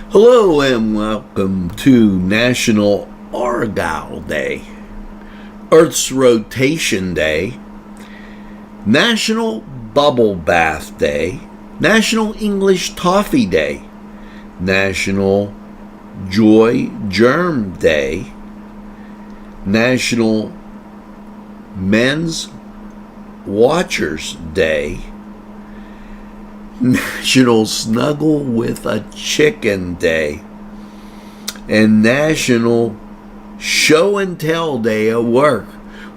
Hello and welcome to National Argyle Day, Earth's Rotation Day, National Bubble Bath Day, National English Toffee Day, National Joy Germ Day, National Men's Watchers Day, National Snuggle with a Chicken Day, and National Show and Tell Day at work.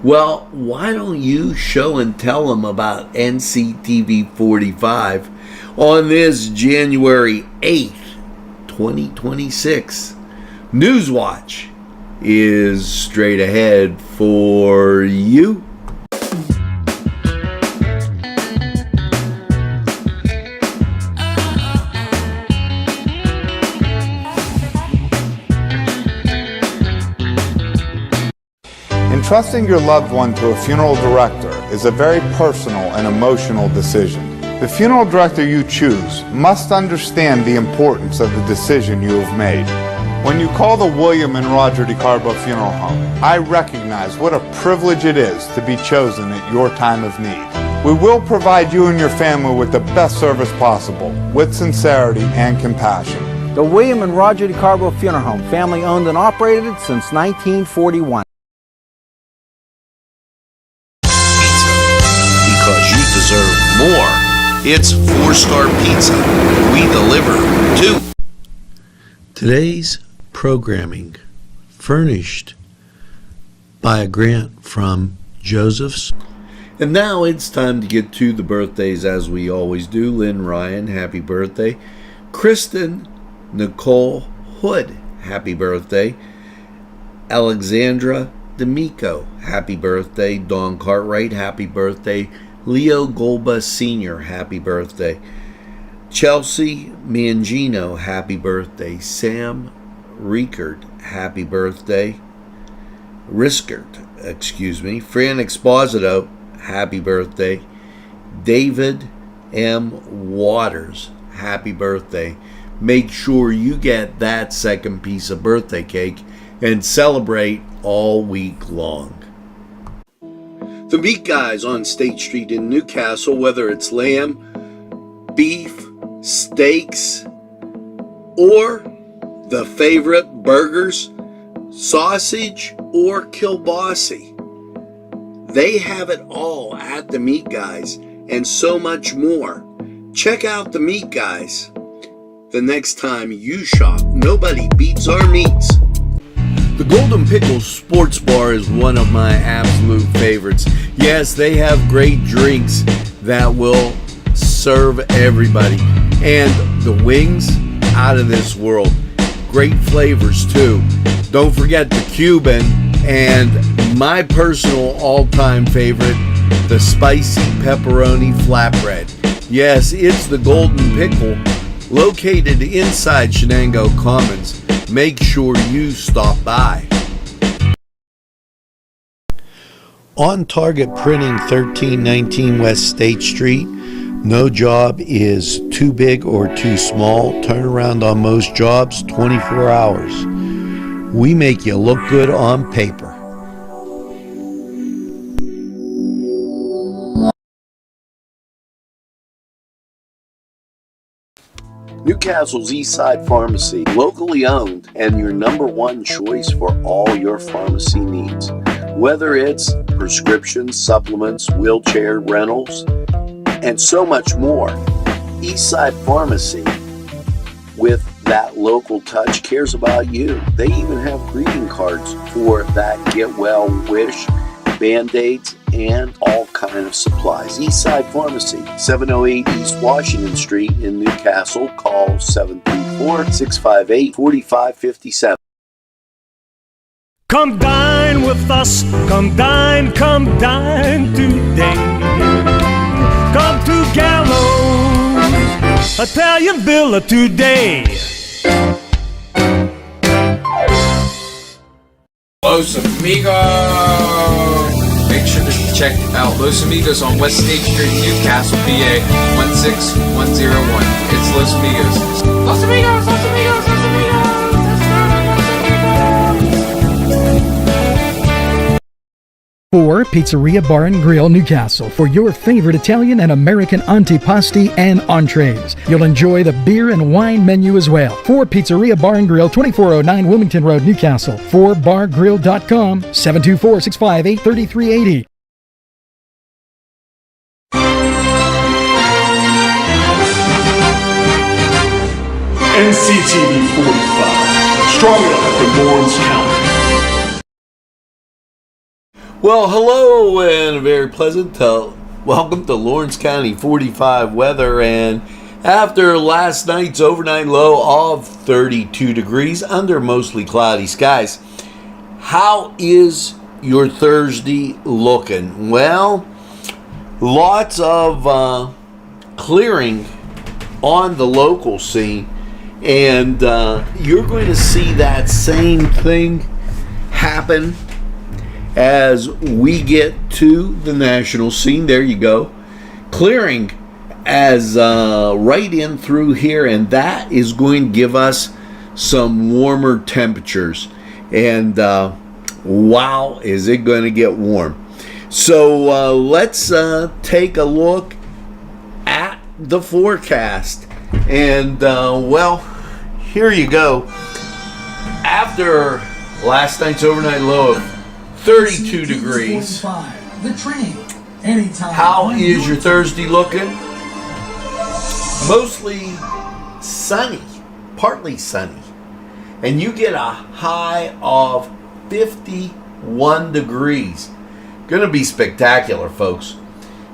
Well, why don't you show and tell them about Nctv45 on this January 8th, 2026. Newswatch is straight ahead for you. Entrusting your loved one to a funeral director is a very personal and emotional decision. The funeral director you choose must understand the importance of the decision you have made. When you call the William and Roger DeCarbo Funeral Home, I recognize what a privilege it is to be chosen at your time of need. We will provide you and your family with the best service possible, with sincerity and compassion. The William and Roger DeCarbo Funeral Home, family owned and operated since 1941. Deserve more. It's 4-star pizza. We deliver too. Today's programming furnished by a grant from Joseph's. And now it's time to get to the birthdays as we always do. Lynn Ryan, happy birthday. Kristen Nicole Hood, happy birthday. Alexandra D'Amico, happy birthday. Dawn Cartwright, happy birthday. Leo Golba Sr., happy birthday. Chelsea Mangino, happy birthday. Sam Rickard, happy birthday. Fran Exposito, happy birthday. David M. Waters, happy birthday. Make sure you get that second piece of birthday cake and celebrate all week long. The meat guys on State Street in Newcastle, whether it's lamb, beef, steaks, or the favorite burgers, sausage, or kielbasa. They have it all at the meat guys and so much more. Check out the meat guys. The next time you shop, nobody beats our meats. The Golden Pickles Sports Bar is one of my absolute favorites. Yes, they have great drinks that will serve everybody. And the wings, out of this world. Great flavors too. Don't forget the Cuban and my personal all-time favorite, the spicy pepperoni flatbread. Yes, it's the Golden Pickle, located inside Shenango Commons. Make sure you stop by. On Target Printing, 1319 West State Street. No job is too big or too small. Turnaround on most jobs, 24 hours. We make you look good on paper. Newcastle's Eastside Pharmacy, locally owned and your number one choice for all your pharmacy needs. Whether it's prescriptions, supplements, wheelchair rentals, and so much more. Eastside Pharmacy, with that local touch, cares about you. They even have greeting cards for that get well wish, Band-Aids, and all kind of supplies. Eastside Pharmacy, 708 East Washington Street in Newcastle. Call 734-658-4557. Come dine with us, come dine today. Come to Gallows Italian Villa today. Los Amigos! Make sure to check out Los Amigos on West State Street, Newcastle, PA 16101. It's Los Amigos. Los Amigos, Los Amigos, Los Amigos! 4. Pizzeria Bar and Grill Newcastle for your favorite Italian and American antipasti and entrees. You'll enjoy the beer and wine menu as well. 4. Pizzeria Bar and Grill, 2409 Wilmington Road, Newcastle. 4bargrill.com, 724-658-3380. Nctv45, strong enough for Lawrence County. Well, hello and a very pleasant welcome to Lawrence County 45 weather. And after last night's overnight low of 32 degrees under mostly cloudy skies, how is your Thursday looking? Well, lots of clearing on the local scene, and you're going to see that same thing happen as we get to the national scene. There you go. Clearing as right in through here, and that is going to give us some warmer temperatures. And wow, is it going to get warm. So let's take a look at the forecast. And well, here you go. After last night's overnight low of 32 degrees. How is your Thursday looking? Mostly sunny, partly sunny. And you get a high of 51 degrees. Gonna be spectacular, folks.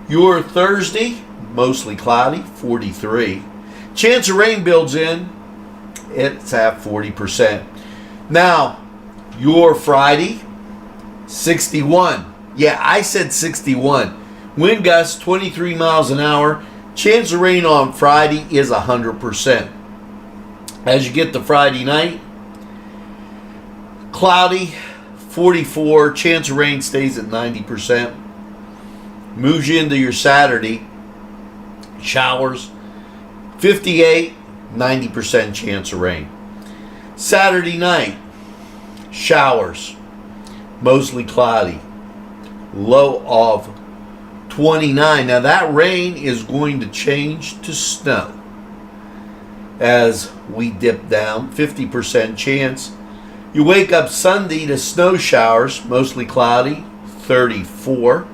Your Thursday, mostly cloudy, 43. Chance of rain builds in. It's at 40%. Now, your Friday, 61. Yeah, I said 61. Wind gusts 23 miles an hour. Chance of rain on Friday is 100%. As you get to Friday night, cloudy, 44. Chance of rain stays at 90%. Moves you into your Saturday, showers, 58, 90% chance of rain. Saturday night, showers, mostly cloudy, low of 29. Now that rain is going to change to snow as we dip down, 50% chance. You wake up Sunday to snow showers, mostly cloudy, 34,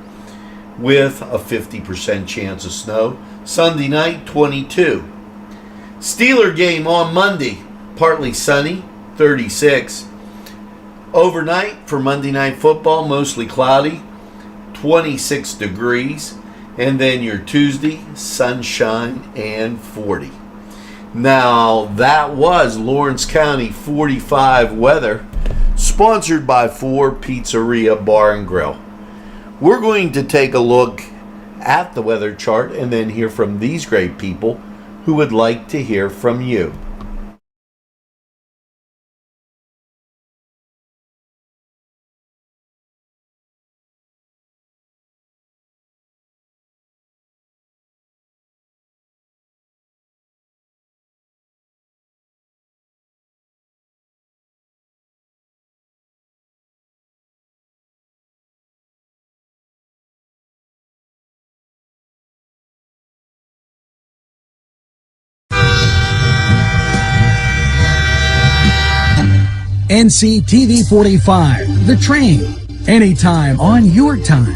with a 50% chance of snow. Sunday night, 22. Steeler game on Monday, partly sunny, 36. Overnight for Monday Night Football, mostly cloudy, 26 degrees. And then your Tuesday, sunshine and 40. Now, that was Lawrence County 45 weather, sponsored by 4 Pizzeria Bar and Grill. We're going to take a look at the weather chart and then hear from these great people who would like to hear from you. NCTV45, The Train, anytime on your time.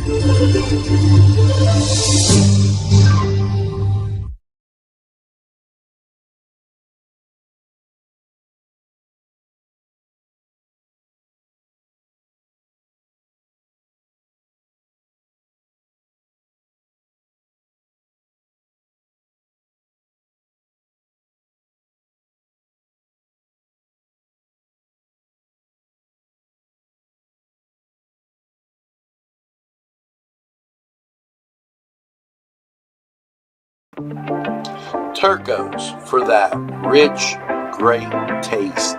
Turco's for that rich, great taste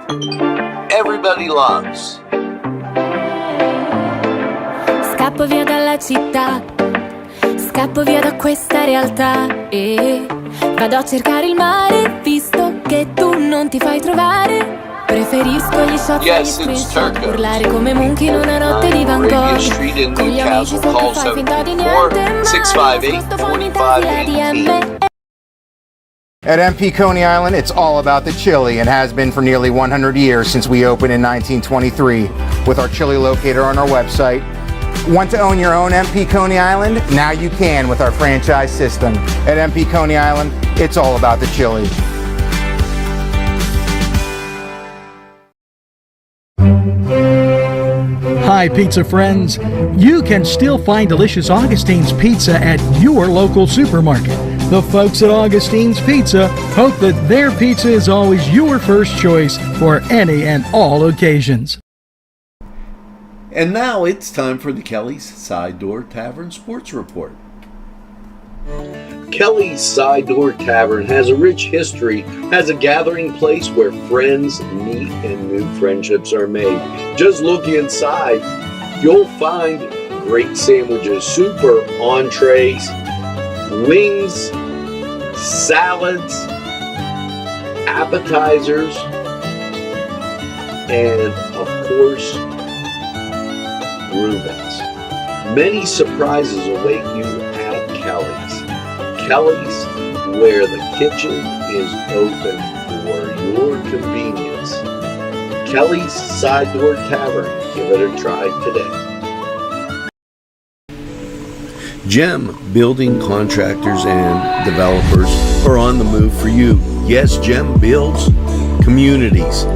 everybody loves. Scappo via dalla città, scappo via da questa realtà e vado a cercare il mare, visto che tu non ti fai trovare. Preferisco gli shot e gli Yes, it's screenshot, Turcos. urlare come Munch in una notte di Van Radio Gogh. Street in Con gli amici Newcastle. so Call che fai finta di niente, ma 724-658-4518. poi mi tagli la DM. At MP Coney Island, it's all about the chili and has been for nearly 100 years since we opened in 1923 with our chili locator on our website. Want to own your own MP Coney Island? Now you can with our franchise system. At MP Coney Island, it's all about the chili. Hi, pizza friends. You can still find delicious Augustine's Pizza at your local supermarket. The folks at Augustine's Pizza hope that their pizza is always your first choice for any and all occasions. And now it's time for the Kelly's Side Door Tavern Sports Report. Kelly's Side Door Tavern has a rich history as a gathering place where friends meet and new friendships are made. Just look inside. You'll find great sandwiches, super entrees, wings, salads, appetizers, and of course, Rubens. Many surprises await you at Kelly's. Kelly's, where the kitchen is open for your convenience. Kelly's Side Door Tavern. Give it a try today. GEM building contractors and developers are on the move for you. Yes, GEM builds communities,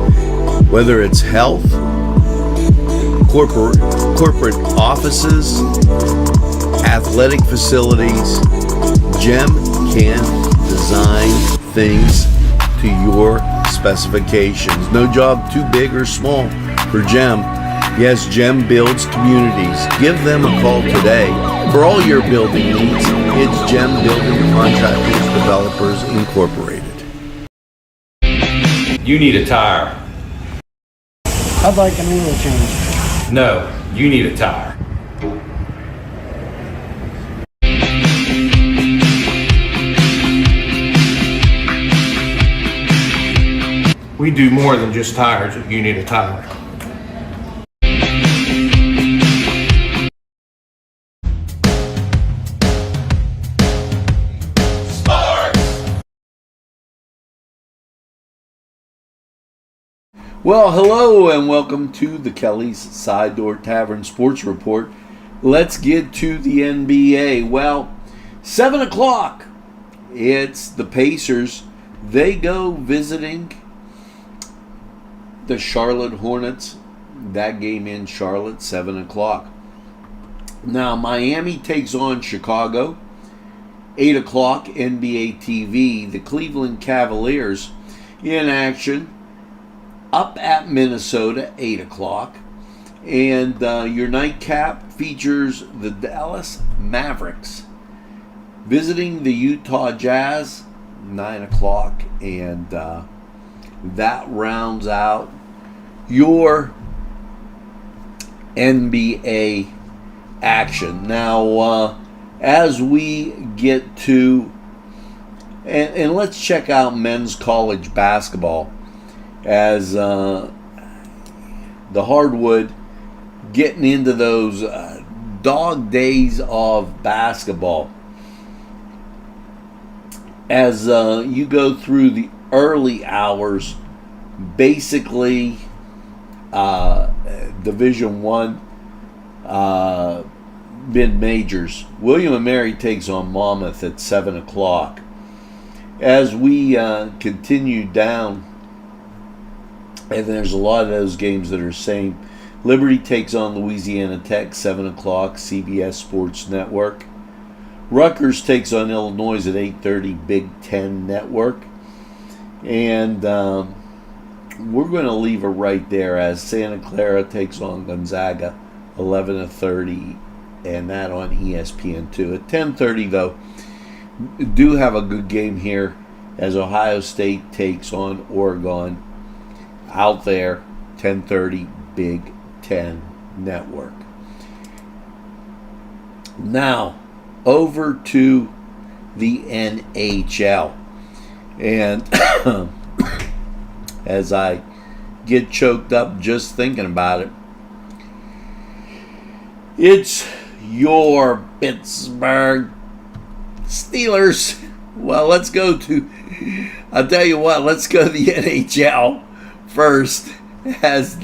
whether it's health, corporate offices, athletic facilities. GEM can design things to your specifications. No job too big or small for GEM. Yes, GEM builds communities. Give them a call today for all your building needs. It's GEM Building Contractors Developers Incorporated. You need a tire. I'd like an oil change. No, you need a tire. We do more than just tires if you need a tire. Well, hello and welcome to the Kelly's Side Door Tavern Sports Report. Let's get to the NBA. Well, 7 o'clock, it's the Pacers. They go visiting the Charlotte Hornets. That game in Charlotte, 7 o'clock. Now, Miami takes on Chicago. 8 o'clock, NBA TV. The Cleveland Cavaliers in action up at Minnesota, 8 o'clock. And your nightcap features the Dallas Mavericks visiting the Utah Jazz, 9 o'clock. And that rounds out your NBA action. Now, as we get to, and let's check out men's college basketball, as the hardwood getting into those dog days of basketball. As you go through the early hours, basically Division I mid-majors. William & Mary takes on Monmouth at 7 o'clock. As we continue down, and there's a lot of those games that are same. Liberty takes on Louisiana Tech, 7 o'clock, CBS Sports Network. Rutgers takes on Illinois at 8:30, Big Ten Network. And we're going to leave it right there as Santa Clara takes on Gonzaga, 11:30, and that on ESPN2. At 10:30, though, do have a good game here as Ohio State takes on Oregon. Out there, 10:30, Big Ten Network. Now, over to the NHL. And as I get choked up just thinking about it. It's your Pittsburgh Steelers. Well, let's go to the NHL first, as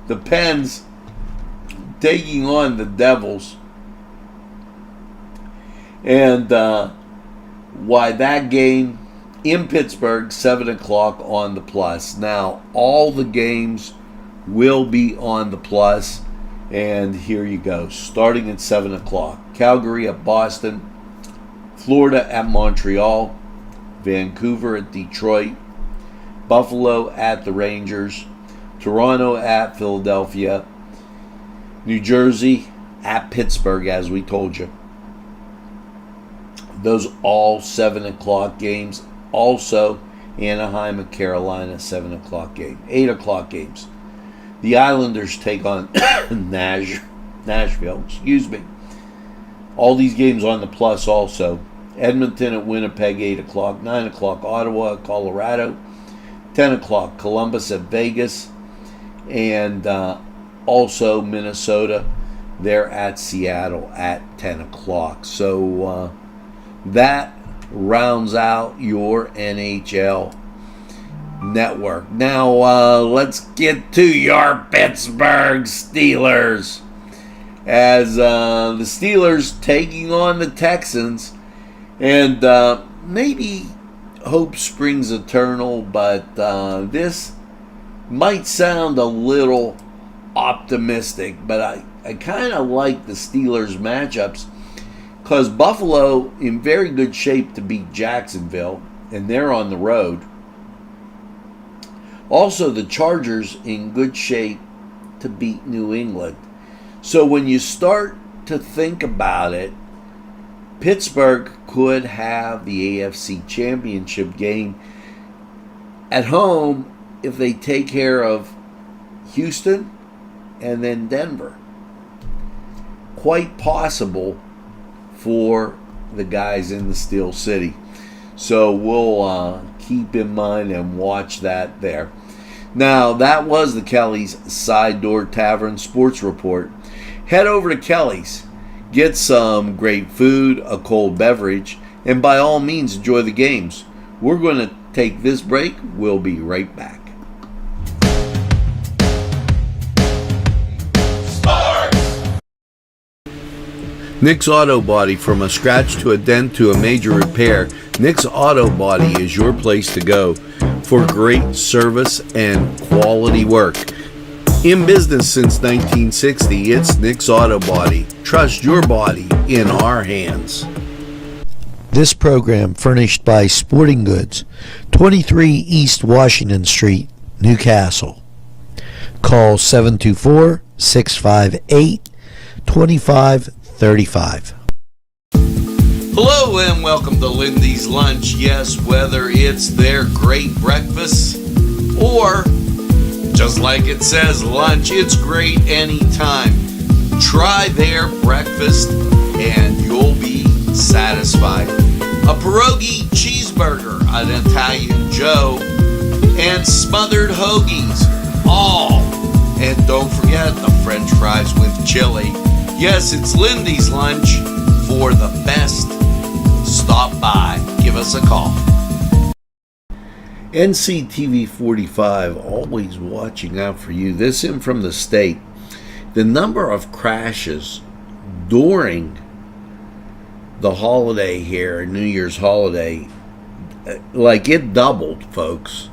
the Pens taking on the Devils. And why that game in Pittsburgh, 7 o'clock on the Plus. Now, all the games will be on the Plus. And here you go. Starting at 7 o'clock. Calgary at Boston. Florida at Montreal. Vancouver at Detroit. Buffalo at the Rangers. Toronto at Philadelphia. New Jersey at Pittsburgh, as we told you. Those all 7 o'clock games. Also, Anaheim at Carolina, 7 o'clock game. 8 o'clock games. The Islanders take on Nashville. All these games on the Plus also. Edmonton at Winnipeg, 8 o'clock. 9 o'clock, Ottawa at Colorado. 10 o'clock, Columbus at Vegas. And also Minnesota, they're at Seattle at 10 o'clock. So that rounds out your NHL network. Now let's get to your Pittsburgh Steelers, as the Steelers taking on the Texans. And maybe hope springs eternal, but this might sound a little optimistic, but I kind of like the Steelers matchups, because Buffalo in very good shape to beat Jacksonville, and they're on the road. Also, the Chargers in good shape to beat New England. So when you start to think about it, Pittsburgh could have the AFC Championship game at home if they take care of Houston and then Denver. Quite possible for the guys in the Steel City. So we'll keep in mind and watch that there. Now, that was the Kelly's Side Door Tavern Sports Report. Head over to Kelly's, get some great food, a cold beverage, and by all means enjoy the games. We're going to take this break. We'll be right back. Nick's Auto Body, from a scratch to a dent to a major repair. Nick's Auto Body is your place to go for great service and quality work. In business since 1960, it's Nick's Auto Body. Trust your body in our hands. This program furnished by Sporting Goods, 23 East Washington Street, Newcastle. Call 724-658-2535. Hello and welcome to Lindy's Lunch. Yes, whether it's their great breakfast or, just like it says, lunch, it's great anytime. Try their breakfast and you'll be satisfied. A pierogi cheeseburger, an Italian Joe, and smothered hoagies, all. And don't forget the French fries with chili. Yes, it's Lindy's Lunch. For the best, stop by. Give us a call. Nctv45, always watching out for you. This in from the state. The number of crashes during the holiday here, New Year's holiday, like it doubled, folks.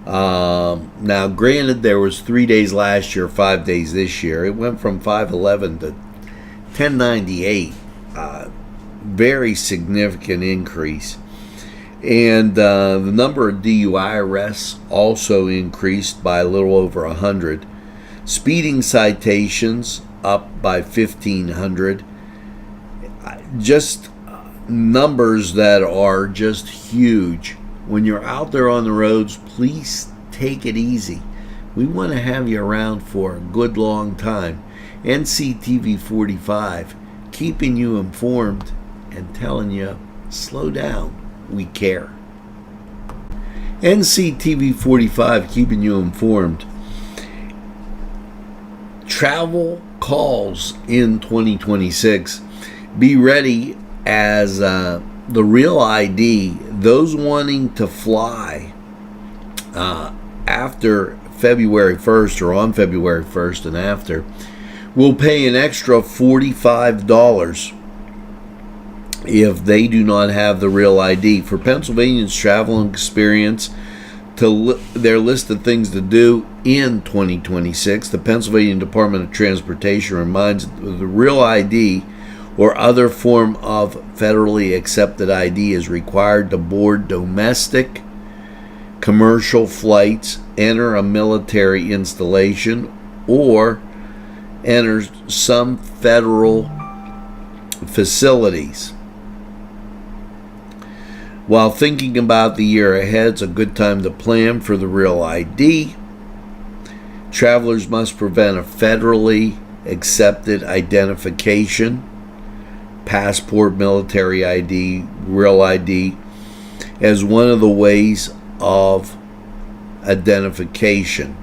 Now, granted, there was 3 days last year, 5 days this year. It went from 511 to 1098. Very significant increase. And the number of DUI arrests also increased by a little over 100. Speeding citations up by 1,500. Just numbers that are just huge. When you're out there on the roads, please take it easy. We want to have you around for a good long time. Nctv45, keeping you informed and telling you, slow down, we care. Nctv45, keeping you informed. travel calls in 2026. Be ready as the Real ID, those wanting to fly after February 1st or on February 1st and after, will pay an extra $45 if they do not have the Real ID. For Pennsylvanians' travel and experience, their list of things to do in 2026, the Pennsylvania Department of Transportation reminds that the Real ID or other form of federally accepted ID is required to board domestic, commercial flights, enter a military installation, or enter some federal facilities. While thinking about the year ahead, it's a good time to plan for the Real ID. Travelers must present a federally accepted identification, passport, military ID, Real ID, as one of the ways of identification.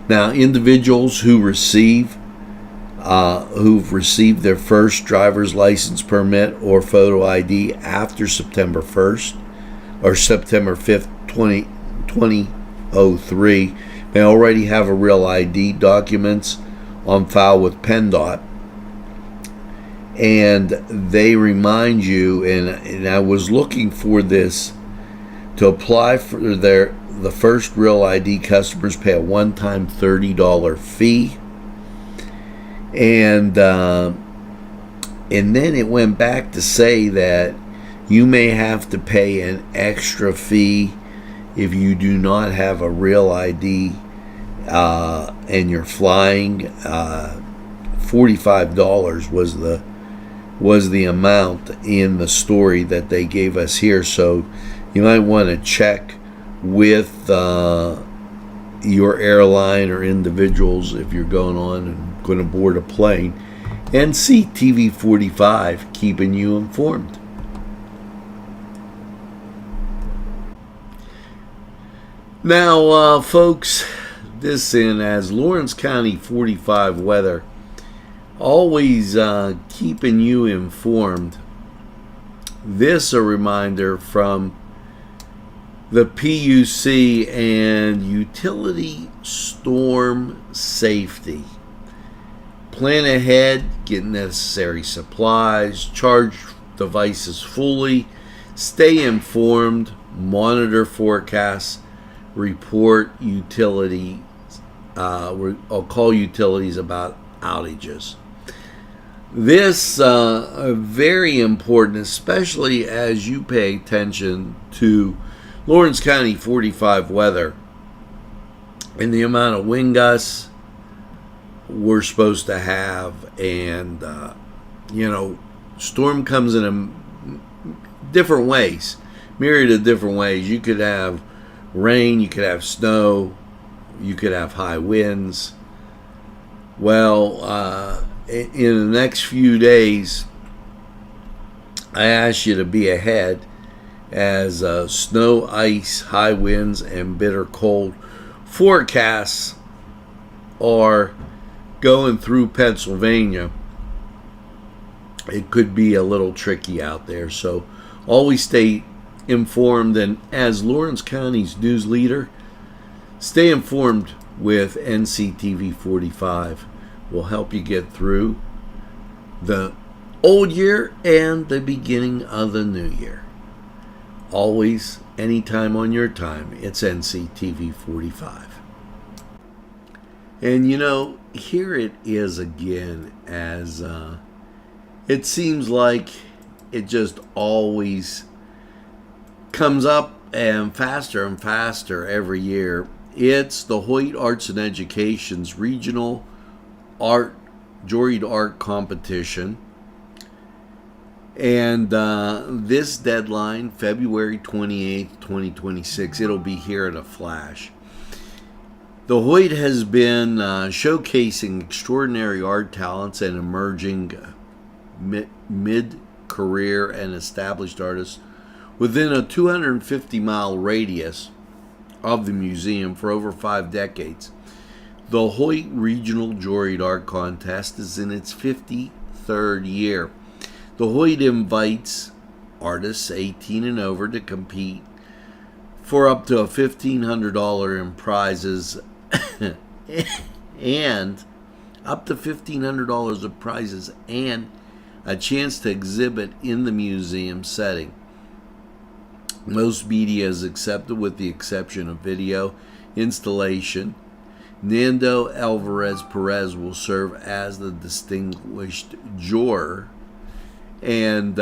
Now, individuals who've received their first driver's license permit or photo ID after September 1st or September 5th, 2003 may already have a Real ID documents on file with PennDOT. And they remind you, and I was looking for this, to apply for the first Real ID, customers pay a one-time $30 fee. And then it went back to say that you may have to pay an extra fee if you do not have a Real ID and you're flying. $45 was the amount in the story that they gave us here. So you might want to check with your airline or individuals if you're going on and going to board a plane. Nctv45 keeping you informed. Now, folks, this in as Lawrence County 45 weather, always keeping you informed. This a reminder from the PUC and utility storm safety. Plan ahead, get necessary supplies, charge devices fully, stay informed, monitor forecasts, report utilities. I'll call utilities about outages. This very important, especially as you pay attention to Lawrence County 45 weather and the amount of wind gusts we're supposed to have. And storm comes in different ways, myriad of different ways. You could have rain, you could have snow, you could have high winds. Well, in the next few days, I ask you to be ahead as snow, ice, high winds, and bitter cold forecasts are going through Pennsylvania. It could be a little tricky out there, so always stay informed. And as Lawrence County's news leader, stay informed with NCTV45. Will help you get through the old year and the beginning of the new year. Always, anytime on your time, it's NCTV45. And here it is again, as it seems like it just always comes up and faster every year. It's the Hoyt Arts and Education's regional juried art competition. And this deadline, February 28th, 2026, it'll be here in a flash. The Hoyt has been showcasing extraordinary art talents and emerging mid-career and established artists within a 250-mile radius of the museum for over 5 decades. The Hoyt Regional Juried Art Contest is in its 53rd year. The Hoyt invites artists 18 and over to compete for up to $1,500 in prizes and up to $1,500 of prizes and a chance to exhibit in the museum setting. Most media is accepted with the exception of video installation. Nando Alvarez Perez will serve as the distinguished juror, and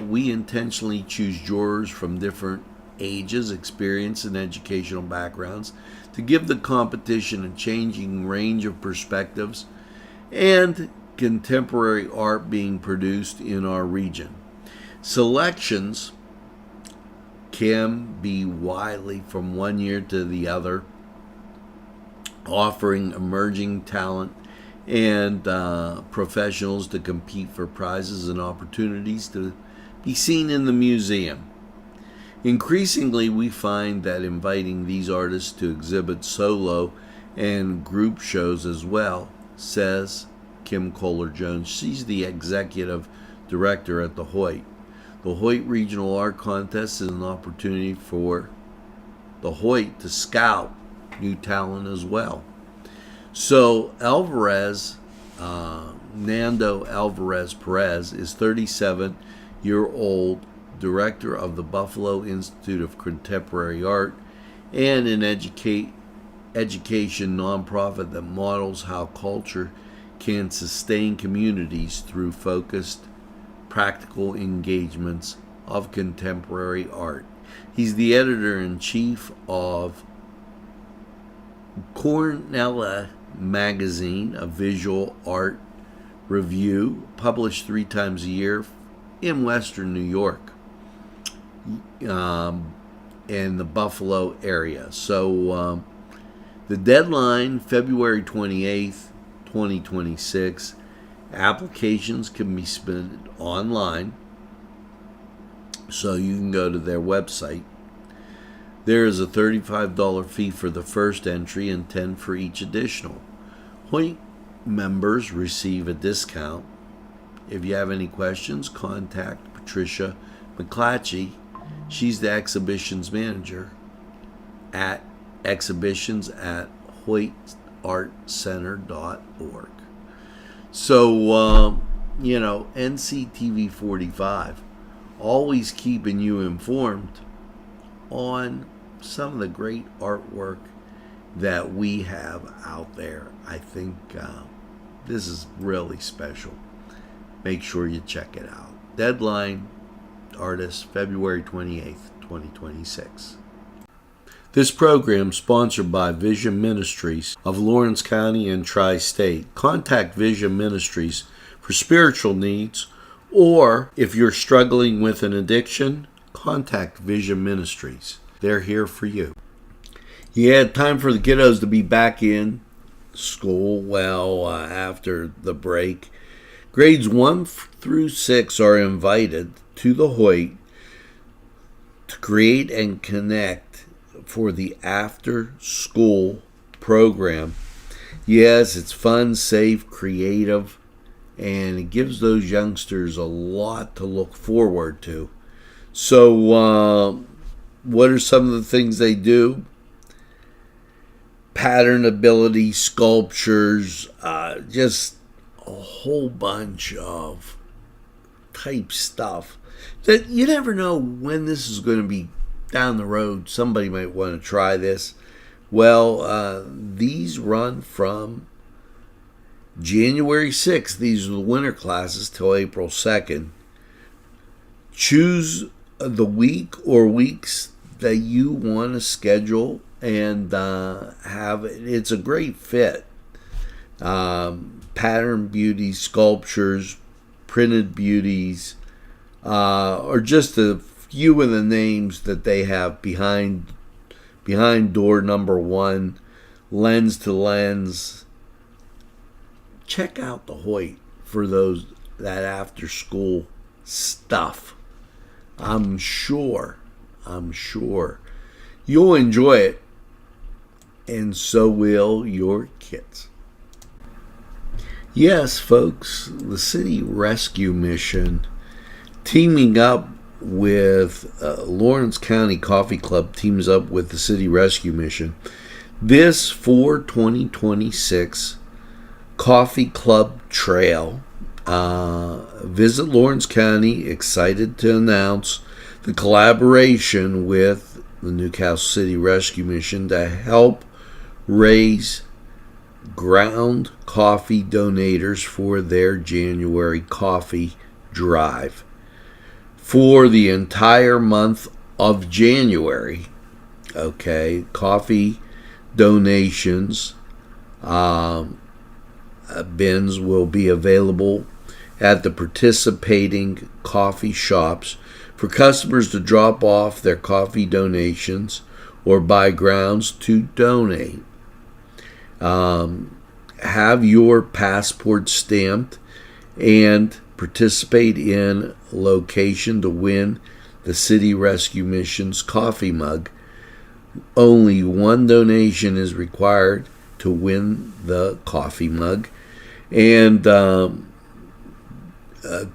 we intentionally choose jurors from different ages, experience, and educational backgrounds to give the competition a changing range of perspectives and contemporary art being produced in our region. Selections can be widely from one year to the other, offering emerging talent and professionals to compete for prizes and opportunities to be seen in the museum. Increasingly, we find that inviting these artists to exhibit solo and group shows as well, says Kim Kohler-Jones. She's the executive director at the Hoyt. The Hoyt Regional Art Contest is an opportunity for the Hoyt to scout new talent as well. So Nando Alvarez Perez is 37-year-old director of the Buffalo Institute of Contemporary Art and an education nonprofit that models how culture can sustain communities through focused, practical engagements of contemporary art. He's the editor-in-chief of Cornella Magazine, a visual art review published 3 times a year in Western New York, in the Buffalo area. So the deadline, February 28th, 2026. Applications can be submitted online, so you can go to their website. There is a $35 fee for the first entry and $10 for each additional. Hoyt members receive a discount. If you have any questions, contact Patricia McClatchy. She's the exhibitions manager at exhibitions@hoytartcenter.org. So, NCTV45, always keeping you informed on some of the great artwork that we have out there. I think this is really special. Make sure you check it out. Deadline, artist, February 28th, 2026. This program is sponsored by Vision Ministries of Lawrence County and Tri-State. Contact Vision Ministries for spiritual needs, or if you're struggling with an addiction, contact Vision Ministries. They're here for you. Yeah, time for the kiddos to be back in school, after the break. Grades 1 through 6 are invited to the Hoyt to create and connect for the after-school program. Yes, it's fun, safe, creative, and it gives those youngsters a lot to look forward to. So, what are some of the things they do? Pattern ability, sculptures, just a whole bunch of type stuff that you never know when this is going to be down the road. Somebody might want to try this. Well, these run from January 6th. These are the winter classes till April 2nd. Choose the week or weeks that you want to schedule and have it. It's a great fit. Pattern beauties, sculptures, printed beauties, or just a few of the names that they have behind door number 1, lens to lens. Check out the Hoyt for that after school stuff. I'm sure you'll enjoy it. and so will your kids. Yes, folks, the City Rescue Mission, teaming up with Lawrence County Coffee Club, teams up with the City Rescue Mission. This for 2026 Coffee Club Trail. Visit Lawrence County, excited to announce the collaboration with the Newcastle City Rescue Mission to help raise ground coffee donators for their January coffee drive. For the entire month of January, okay, coffee donations bins will be available at the participating coffee shops for customers to drop off their coffee donations or buy grounds to donate. Have your passport stamped and participate in location to win the City Rescue Mission's coffee mug. Only one donation is required to win the coffee mug. And to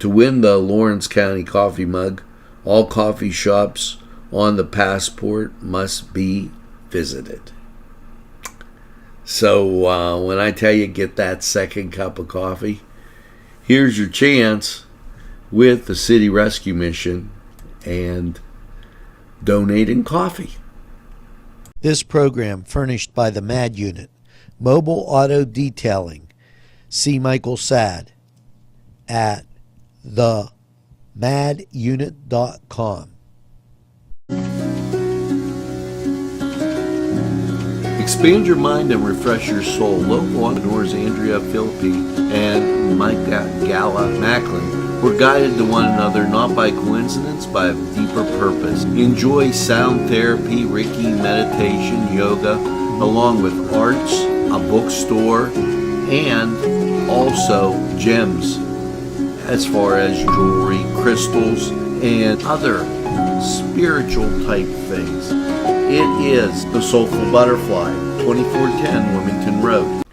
win the Lawrence County coffee mug, all coffee shops on the passport must be visited. So when I tell you get that second cup of coffee, here's your chance with the City Rescue Mission and donating coffee. This program furnished by the MAD Unit, Mobile Auto Detailing. See Michael Sad at themadunit.com. Expand your mind and refresh your soul. Local entrepreneurs Andrea Philippi and Mike Gala Macklin were guided to one another not by coincidence, by a deeper purpose. Enjoy sound therapy, Reiki, meditation, yoga, along with arts, a bookstore, and also gems as far as jewelry, crystals, and other spiritual type things. It is the Soulful Butterfly, 2410 Wilmington Road.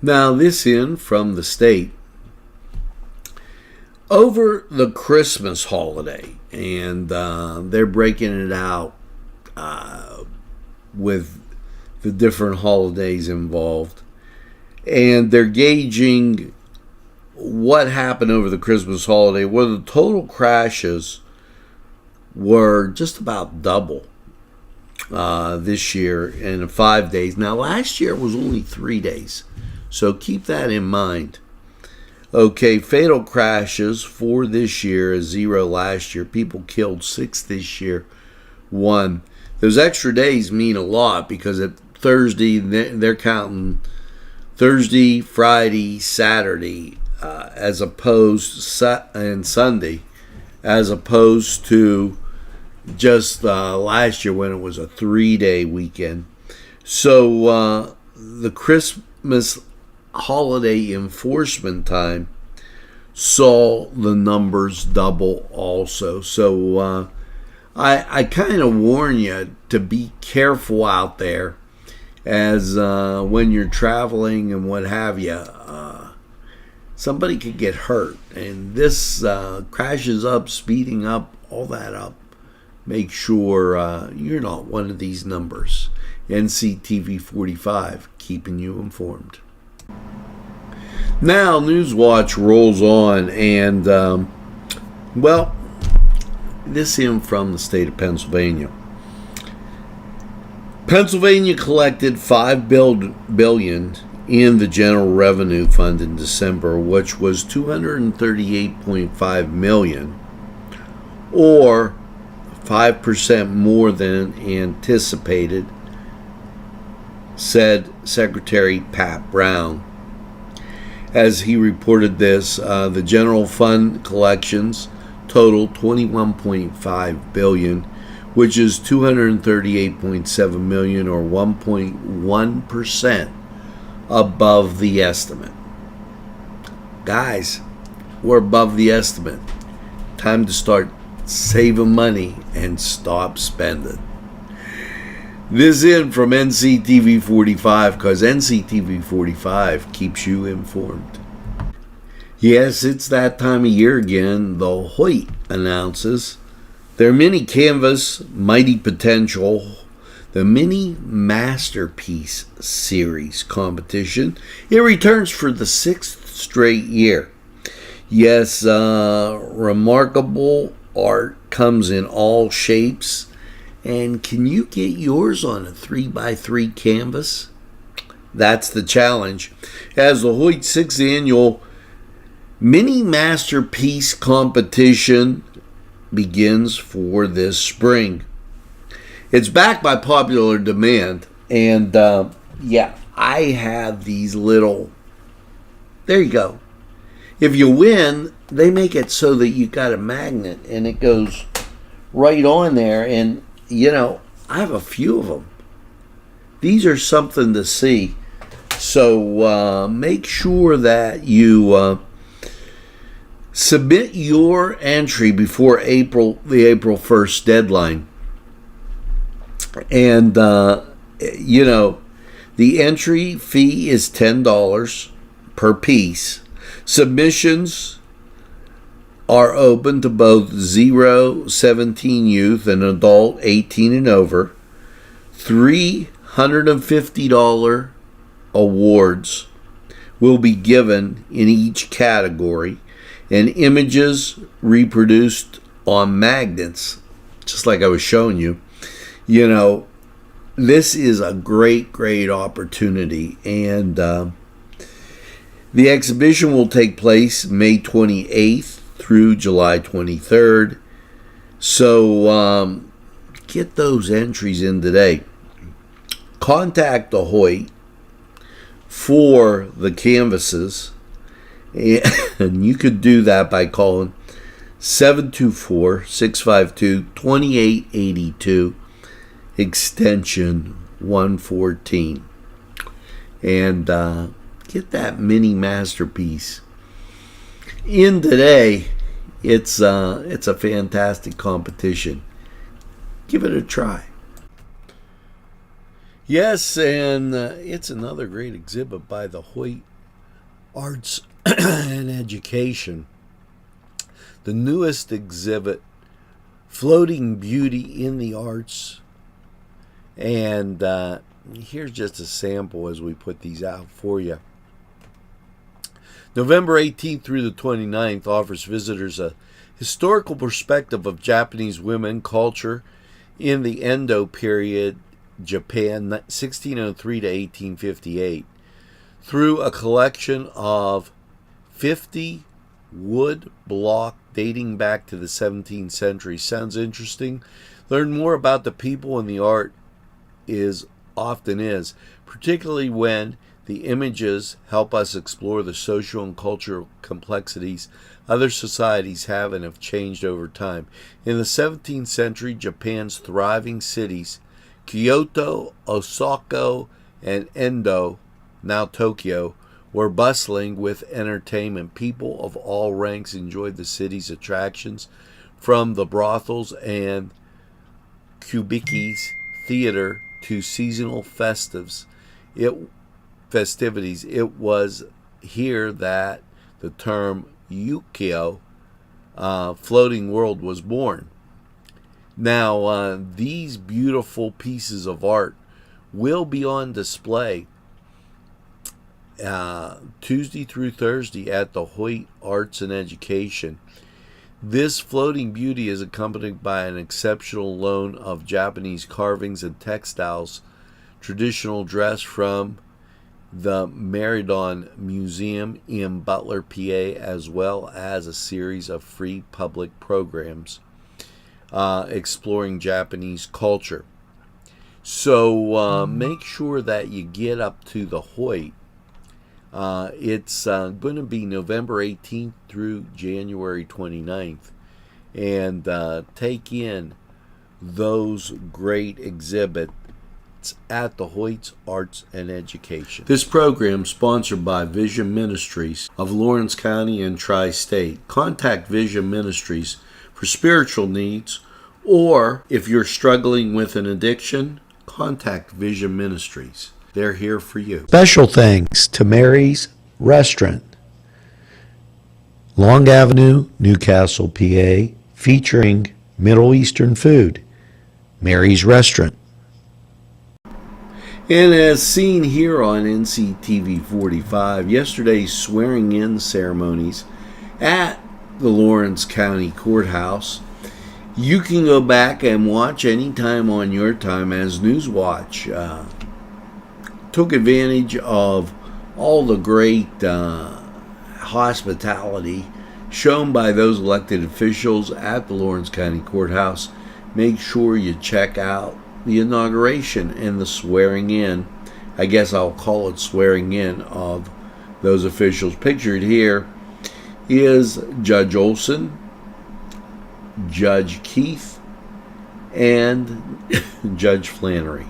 Now this in from the state. Over the Christmas holiday, and they're breaking it out with the different holidays involved, and they're gauging what happened over the Christmas holiday, where the total crashes were just about double this year in 5 days. Now, last year it was only 3 days, so keep that in mind. Okay, fatal crashes for this year is 0 last year. People killed 6 this year, 1. Those extra days mean a lot because at Thursday, they're counting Thursday, Friday, Saturday, as opposed and Sunday, as opposed to just last year when it was a 3-day weekend. So the Christmas holiday enforcement time saw the numbers double also. So I kind of warn you to be careful out there as when you're traveling and what have you. Somebody could get hurt, and this crashes up, speeding up, all that up. Make sure you're not one of these numbers. Nctv45, keeping you informed. Now, Newswatch rolls on, and, well, this in from the state of Pennsylvania. Pennsylvania collected $5 billion in the General Revenue Fund in December, which was $238.5 million, or 5% more than anticipated, said Secretary Pat Brown. As he reported this, the general fund collections totaled $21.5 billion, which is $238.7 million, or 1.1% above the estimate. Guys, we're above the estimate. Time to start saving money and stop spending. This in from NCTV45 because NCTV45 keeps you informed. Yes, it's that time of year again. The Hoyt announces their mini canvas Mighty Potential, the Mini Masterpiece Series competition. It returns for the 6th straight year. Yes, remarkable art comes in all shapes. And can you get yours on a 3x3 canvas? That's the challenge. As the Hoyt 6th annual Mini Masterpiece competition begins for this spring. It's backed by popular demand. And I have these little, there you go. If you win, they make it so that you got a magnet and it goes right on there. And I have a few of them. These are something to see. So make sure that you submit your entry before the April 1st deadline. And, the entry fee is $10 per piece. Submissions are open to both 0-17 youth and adult 18 and over. $350 awards will be given in each category, and images reproduced on magnets, just like I was showing you. This is a great opportunity, and the exhibition will take place May 28th through July 23rd. So get those entries in today. Contact the Hoyt for the canvases, and you could do that by calling 724-652-2882, extension 114, and get that mini masterpiece in today. It's a fantastic competition. Give it a try. Yes, and it's another great exhibit by the Hoyt Arts and Education. The newest exhibit, Floating Beauty in the Arts. And here's just a sample as we put these out for you. November 18th through the 29th offers visitors a historical perspective of Japanese women culture in the Edo period, Japan, 1603 to 1858, through a collection of 50 wood block dating back to the 17th century. Sounds interesting? Learn more about the people and the art often is, particularly when the images help us explore the social and cultural complexities other societies have and have changed over time. In the 17th century, Japan's thriving cities, Kyoto, Osaka, and Endo, now Tokyo, were bustling with entertainment. People of all ranks enjoyed the city's attractions, from the brothels and kubikis theater to seasonal festivities. It was here that the term Ukiyo, floating world, was born. Now, these beautiful pieces of art will be on display Tuesday through Thursday at the Hoyt Arts and Education. This floating beauty is accompanied by an exceptional loan of Japanese carvings and textiles, traditional dress from the Merredon Museum in Butler, PA, as well as a series of free public programs exploring Japanese culture. So make sure that you get up to the Hoyt. It's going to be November 18th through January 29th. And take in those great exhibits at the Hoyt Arts and Education. This program sponsored by Vision Ministries of Lawrence County and Tri-State. Contact Vision Ministries for spiritual needs, or if you're struggling with an addiction, contact Vision Ministries. They're here for you. Special thanks to Mary's Restaurant, Long Avenue, Newcastle, PA, featuring Middle Eastern food. Mary's Restaurant. And as seen here on NCTV45, yesterday's swearing-in ceremonies at the Lawrence County Courthouse, you can go back and watch anytime on your time, as Newswatch took advantage of all the great hospitality shown by those elected officials at the Lawrence County Courthouse. Make sure you check out the inauguration and the swearing in, I guess I'll call it swearing in, of those officials. Pictured here is Judge Olson, Judge Keith, and Judge Flannery,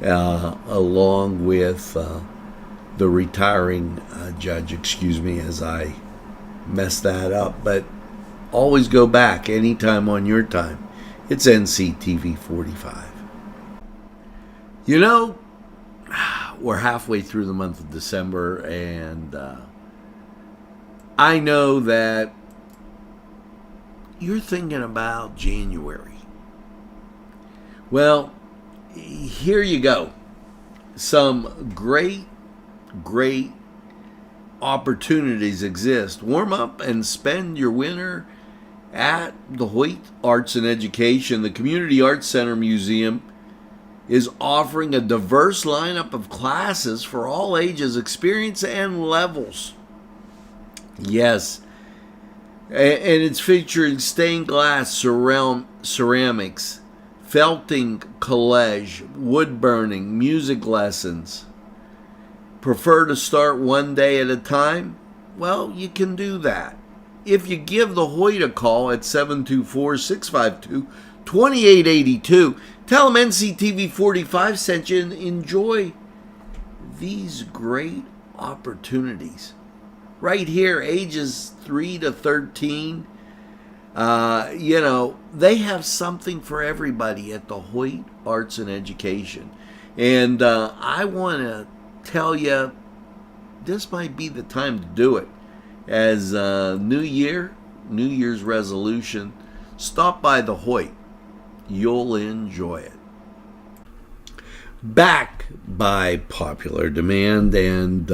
along with the retiring judge, excuse me as I messed that up, but always go back anytime on your time. It's NCTV45. You know, we're halfway through the month of December, and I know that you're thinking about January. Well, here you go. Some great opportunities exist. Warm up and spend your winter at the Hoyt Arts and Education. The Community Arts Center Museum is offering a diverse lineup of classes for all ages, experience, and levels. Yes, and it's featuring stained glass, ceramics, felting, collage, wood burning, music lessons. Prefer to start one day at a time? Well, you can do that if you give the Hoyt a call at 724-652-2882. Tell them NCTV45 sent you and enjoy these great opportunities. Right here, ages 3 to 13. They have something for everybody at the Hoyt Arts and Education. And I want to tell you, this might be the time to do it. As New Year's resolution, stop by the Hoyt. You'll enjoy it. Back by popular demand, and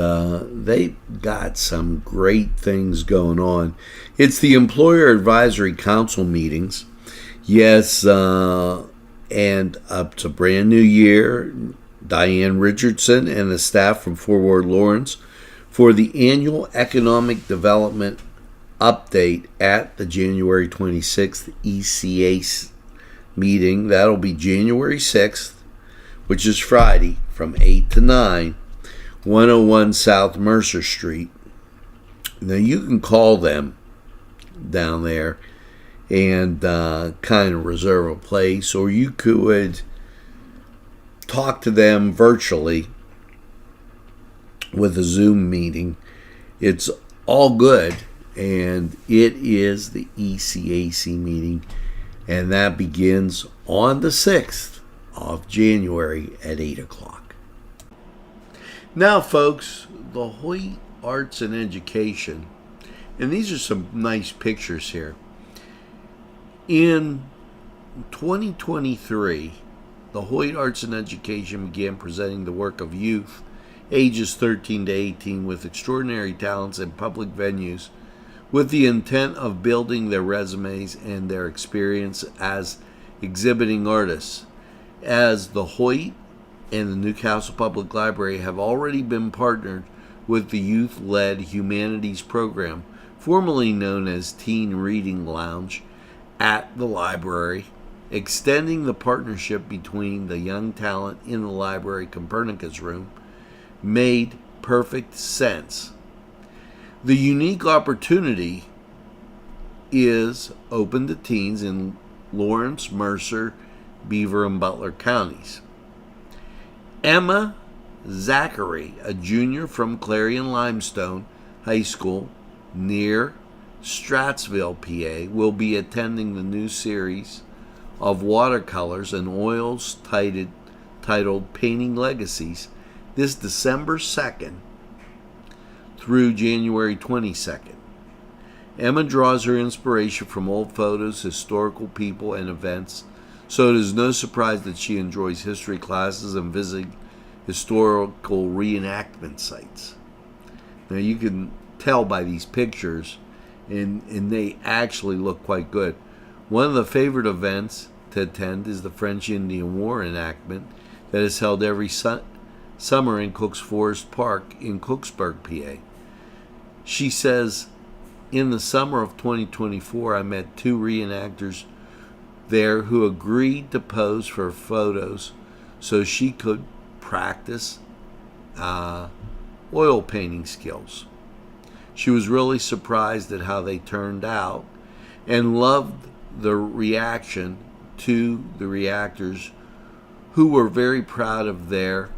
they got some great things going on. It's the Employer Advisory Council meetings. Yes, and up to brand new year, Diane Richardson and the staff from Forward Lawrence for the annual Economic Development Update at the January 26th ECA meeting. That'll be January 6th, which is Friday, from 8 to 9, 101 South Mercer Street. Now, you can call them down there and kind of reserve a place, or you could talk to them virtually with a Zoom meeting. It's all good, and it is the ECAC meeting, and that begins on the 6th of January at 8 o'clock. Now, folks, the Hoyt Arts and Education, and these are some nice pictures here. In 2023, the Hoyt Arts and Education began presenting the work of youth ages 13 to 18 with extraordinary talents in public venues, with the intent of building their resumes and their experience as exhibiting artists. As the Hoyt and the Newcastle Public Library have already been partnered with the youth-led humanities program, formerly known as Teen Reading Lounge, at the library, extending the partnership between the young talent in the library Copernicus room made perfect sense. The unique opportunity is open to teens in Lawrence, Mercer, Beaver, and Butler counties. Emma Zachary, a junior from Clarion Limestone High School near Strattsville, PA, will be attending the new series of watercolors and oils titled Painting Legacies this December 2nd through January 22nd. Emma draws her inspiration from old photos, historical people, and events, so it is no surprise that she enjoys history classes and visiting historical reenactment sites. Now you can tell by these pictures, and they actually look quite good. One of the favorite events to attend is the French-Indian War enactment that is held every summer in Cook's Forest Park in Cooksburg, PA. She says, in the summer of 2024, I met 2 reenactors there who agreed to pose for photos so she could practice oil painting skills. She was really surprised at how they turned out and loved the reaction to the reactors, who were very proud of their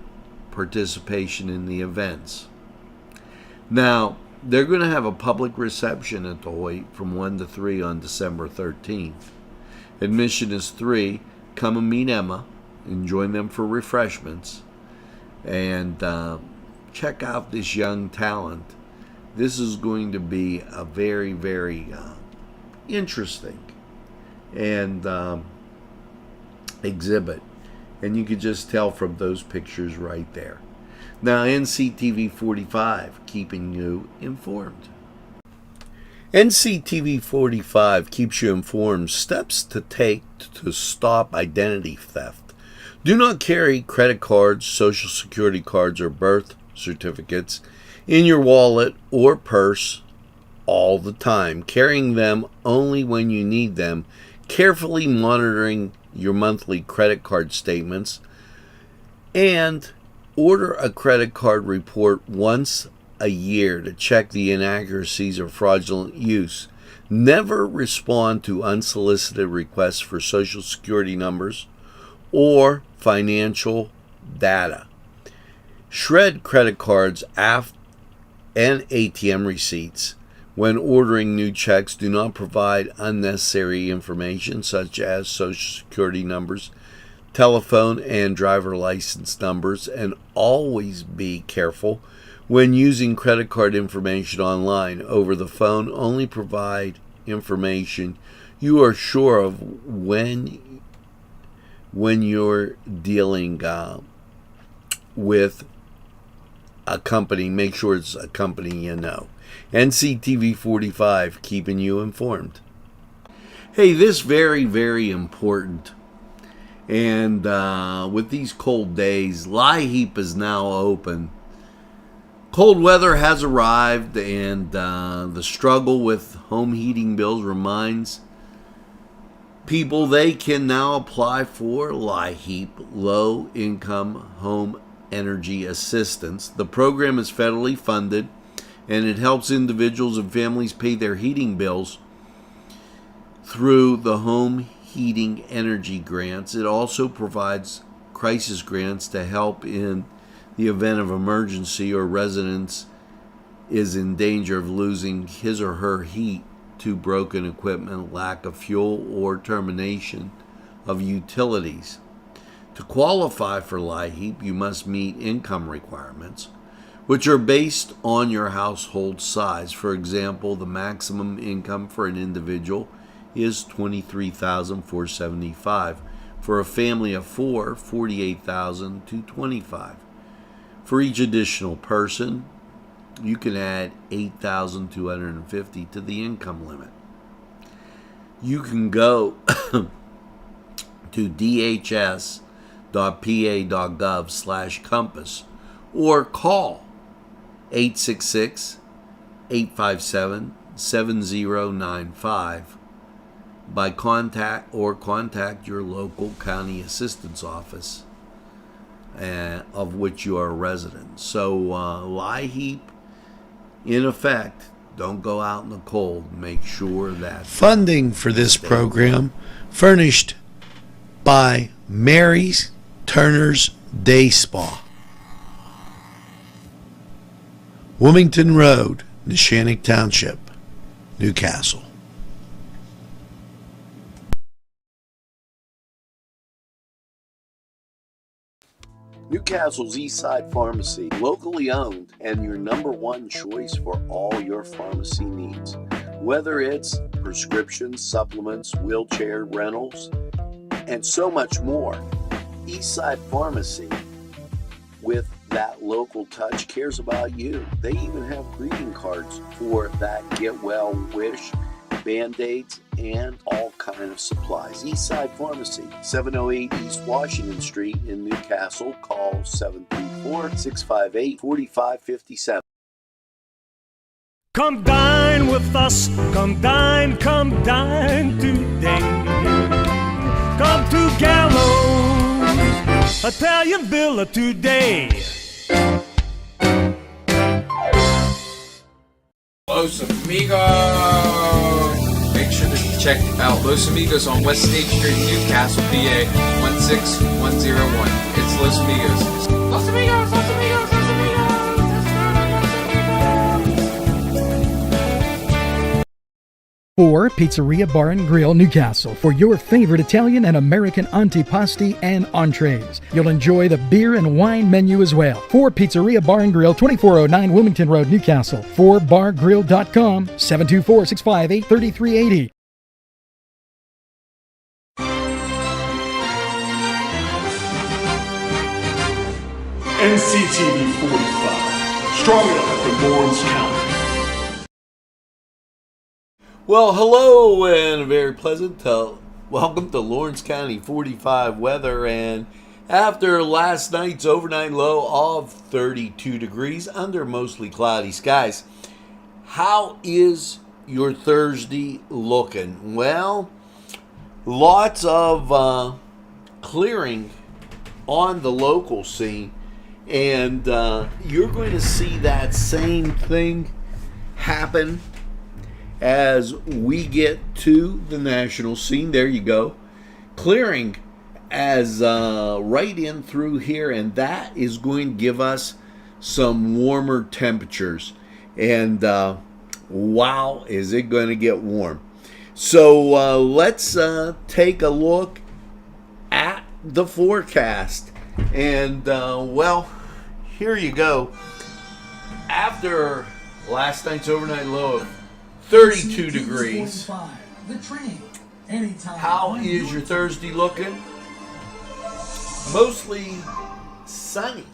participation in the events. Now, they're going to have a public reception at the Hoyt from 1 to 3 on December 13th. Admission is $3. Come and meet Emma and join them for refreshments. And check out this young talent. This is going to be a very, very interesting and exhibit. And you could just tell from those pictures right there. Now, NCTV45, keeping you informed. NCTV45 keeps you informed steps to take to stop identity theft. Do not carry credit cards, social security cards, or birth certificates in your wallet or purse all the time, carrying them only when you need them, carefully monitoring your monthly credit card statements, and order a credit card report once a year to check the inaccuracies or fraudulent use. Never respond to unsolicited requests for social security numbers or financial data. Shred credit cards and ATM receipts. When ordering new checks, do not provide unnecessary information such as social security numbers, telephone and driver license numbers, and always be careful when using credit card information online. Over the phone, only provide information you are sure of when you're dealing with a company. Make sure it's a company you know. NCTV45, keeping you informed. Hey, this very, very important. And with these cold days, LIHEAP is now open. Cold weather has arrived, and the struggle with home heating bills reminds people they can now apply for LIHEAP, Low Income Home Energy Assistance. The program is federally funded, and it helps individuals and families pay their heating bills through the home heating energy grants. It also provides crisis grants to help in the event of emergency or residents is in danger of losing his or her heat to broken equipment, lack of fuel, or termination of utilities. To qualify for LIHEAP, you must meet income requirements, which are based on your household size. For example, the maximum income for an individual is $23,475. For a family of 4, $48,225. For each additional person, you can add $8,250 to the income limit. You can go to dhs.pa.gov/compass or call 866-857-7095 by contact your local county assistance office of which you are a resident. So LIHEAP in effect. Don't go out in the cold. Make sure that funding for this program furnished by Mary's Turner's Day Spa, Wilmington Road, Neshannock Township, Newcastle. Newcastle's Eastside Pharmacy, locally owned and your number one choice for all your pharmacy needs. Whether it's prescriptions, supplements, wheelchair rentals, and so much more. Eastside Pharmacy, with that local touch, cares about you. They even have greeting cards for that get well wish, Band-Aids, and all kind of supplies. Eastside Pharmacy, 708 East Washington Street in Newcastle. Call 734-658-4557. Come dine with us, come dine today. Come to Gallows Italian Villa today. Los Amigos! Make sure to check out Los Amigos on West State Street, Newcastle, PA 16101. It's Los Amigos. Los Amigos, Los Amigos, Los Amigos! Or Pizzeria Bar and Grill Newcastle for your favorite Italian and American antipasti and entrees. You'll enjoy the beer and wine menu as well. For Pizzeria Bar and Grill, 2409 Wilmington Road, Newcastle. 4bargrill.com, 724-658-3380. Nctv45, strong enough for Lawrence County. Well, hello and a very pleasant welcome to Lawrence County 45 weather. And after last night's overnight low of 32 degrees under mostly cloudy skies, how is your Thursday looking? Well, lots of clearing on the local scene, and you're going to see that same thing happen as we get to the national scene. There you go. Clearing as right in through here, and that is going to give us some warmer temperatures. And wow, is it going to get warm. So let's take a look at the forecast. And well, here you go. After last night's overnight low of 32 degrees. How is your Thursday looking? Mostly sunny,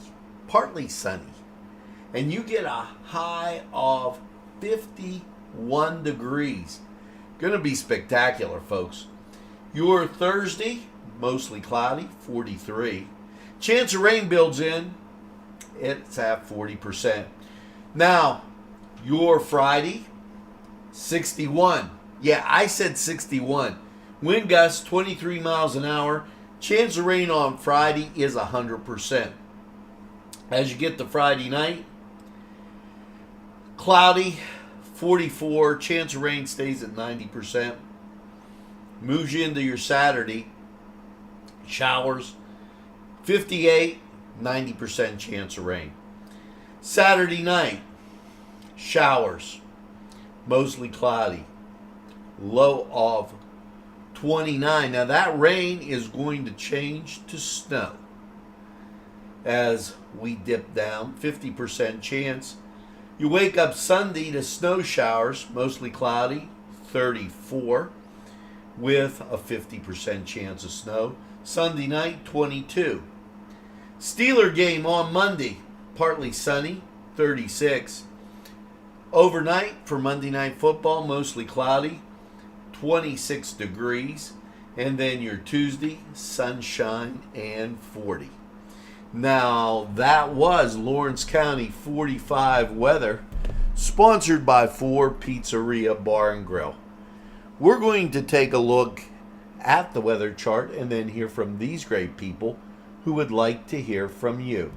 partly sunny. And you get a high of 51 degrees. Gonna be spectacular, folks. Your Thursday, mostly cloudy, 43. Chance of rain builds in. It's at 40%. Now, your Friday, 61. Yeah, I said 61. Wind gusts 23 miles an hour. Chance of rain on Friday is 100%. As you get to Friday night, cloudy, 44. Chance of rain stays at 90%. Moves you into your Saturday. Showers, 58, 90% chance of rain. Saturday night, showers, mostly cloudy, low of 29. Now that rain is going to change to snow as we dip down, 50% chance. You wake up Sunday to snow showers, mostly cloudy, 34, with a 50% chance of snow. Sunday night, 22. Steeler game on Monday, partly sunny, 36. Overnight for Monday Night Football, mostly cloudy, 26 degrees. And then your Tuesday, sunshine and 40. Now, that was Lawrence County 45 weather, sponsored by 4 Pizzeria Bar and Grill. We're going to take a look at the weather chart and then hear from these great people who would like to hear from you.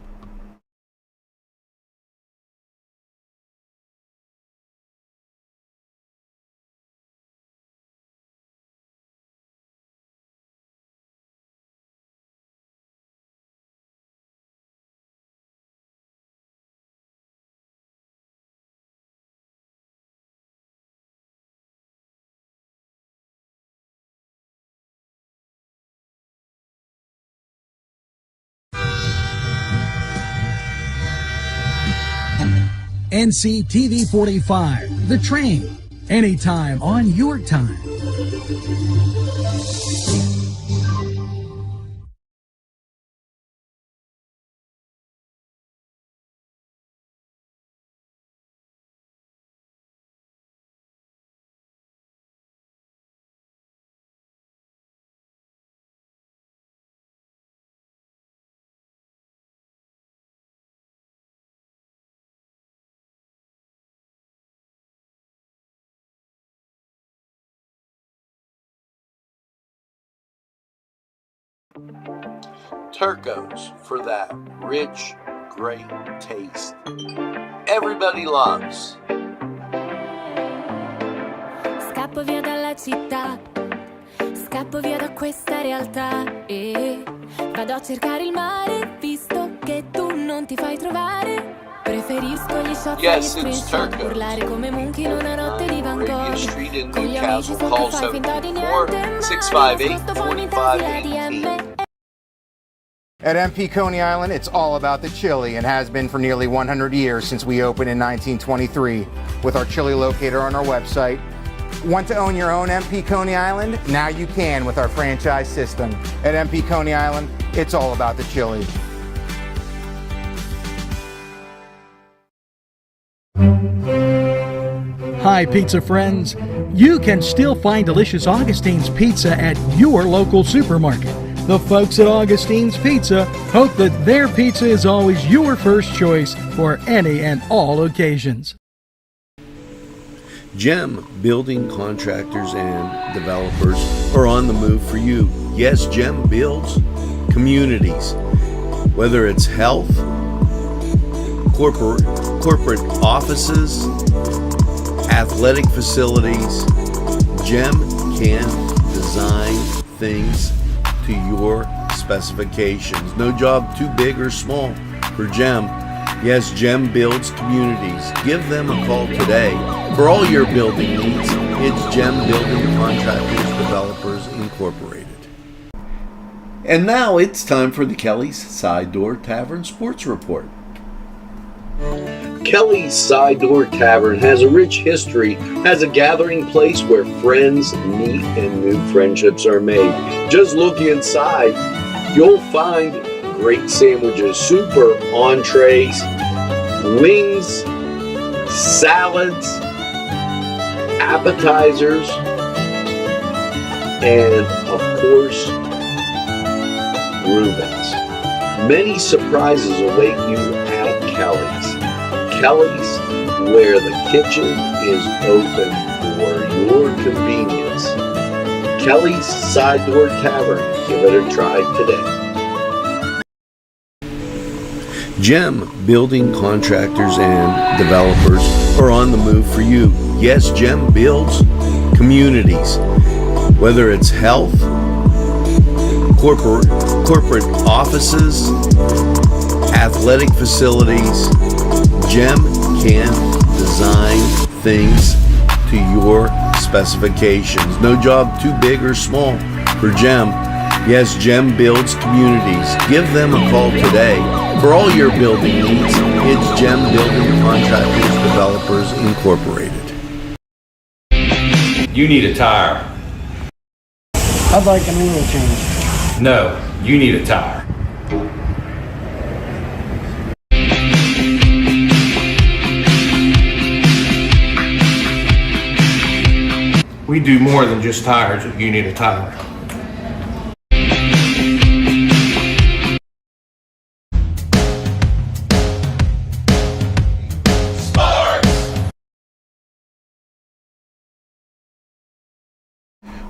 NCTV45, The Train, anytime on your time. Turco's for that rich, great taste everybody loves. Scappo via dalla città, scappo via da questa realtà e vado a cercare il mare, visto che tu non ti fai trovare. Preferisco gli shot e gli screenshot, urlare come Monkey in una notte di Van Gogh. Con gli amici so che fai finta di niente, ma nascosto poi mi tagli la DM. At MP Coney Island, it's all about the chili and has been for nearly 100 years since we opened in 1923 with our chili locator on our website. Want to own your own MP Coney Island? Now you can with our franchise system. At MP Coney Island, it's all about the chili. Hi, pizza friends. You can still find delicious Augustine's Pizza at your local supermarket. The folks at Augustine's Pizza hope that their pizza is always your first choice for any and all occasions. Gem building contractors and developers are on the move for you. Yes, Gem builds communities, whether it's health, corporate offices, athletic facilities. Gem can design things to your specifications. No job too big or small for Gem. Yes, Gem builds communities. Give them a call today for all your building needs. It's Gem Building Contractors Developers Incorporated. And now it's time for the Kelly's Side Door Tavern Sports Report. Kelly's Side Door Tavern has a rich history as a gathering place where friends meet and new friendships are made. Just look inside. You'll find great sandwiches, super entrees, wings, salads, appetizers, and of course, Reubens. Many surprises await you at Kelly's. Kelly's, where the kitchen is open for your convenience. Kelly's Side Door Tavern. Give it a try today. Gem building contractors and developers are on the move for you. Yes, Gem builds communities, whether it's health, corporate offices, athletic facilities. Gem can design things to your specifications. No job too big or small for Gem. Yes, Gem builds communities. Give them a call today for all your building needs. It's Gem Building Contractors Developers Incorporated. You need a tire. I'd like an oil change. No, you need a tire. We do more than just tires if you need a tire.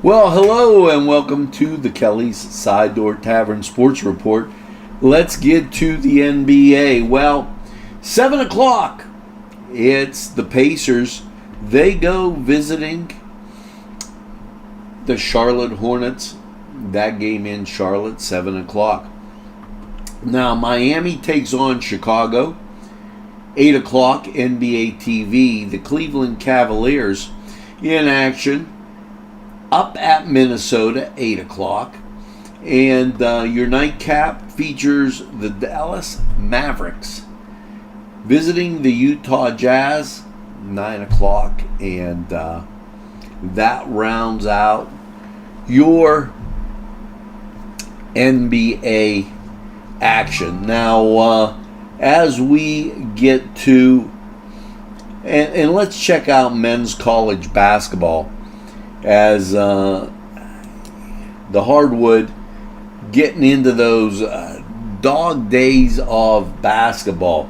Well, hello and welcome to the Kelly's Side Door Tavern Sports Report. Let's get to the NBA. Well, 7 o'clock, it's the Pacers. They go visiting the Charlotte Hornets. That game in Charlotte, 7 o'clock. Now, Miami takes on Chicago. 8 o'clock, NBA TV. The Cleveland Cavaliers in action. Up at Minnesota, 8 o'clock. And your nightcap features the Dallas Mavericks visiting the Utah Jazz, 9 o'clock, and that rounds out your NBA action. Now, as we get to, and let's check out men's college basketball, as the hardwood getting into those dog days of basketball.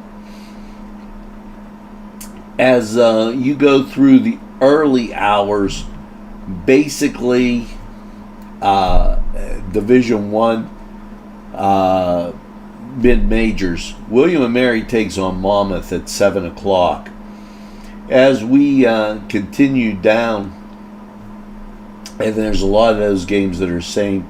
As you go through the early hours, basically Division I mid-majors. William & Mary takes on Monmouth at 7 o'clock. As we continue down, and there's a lot of those games that are same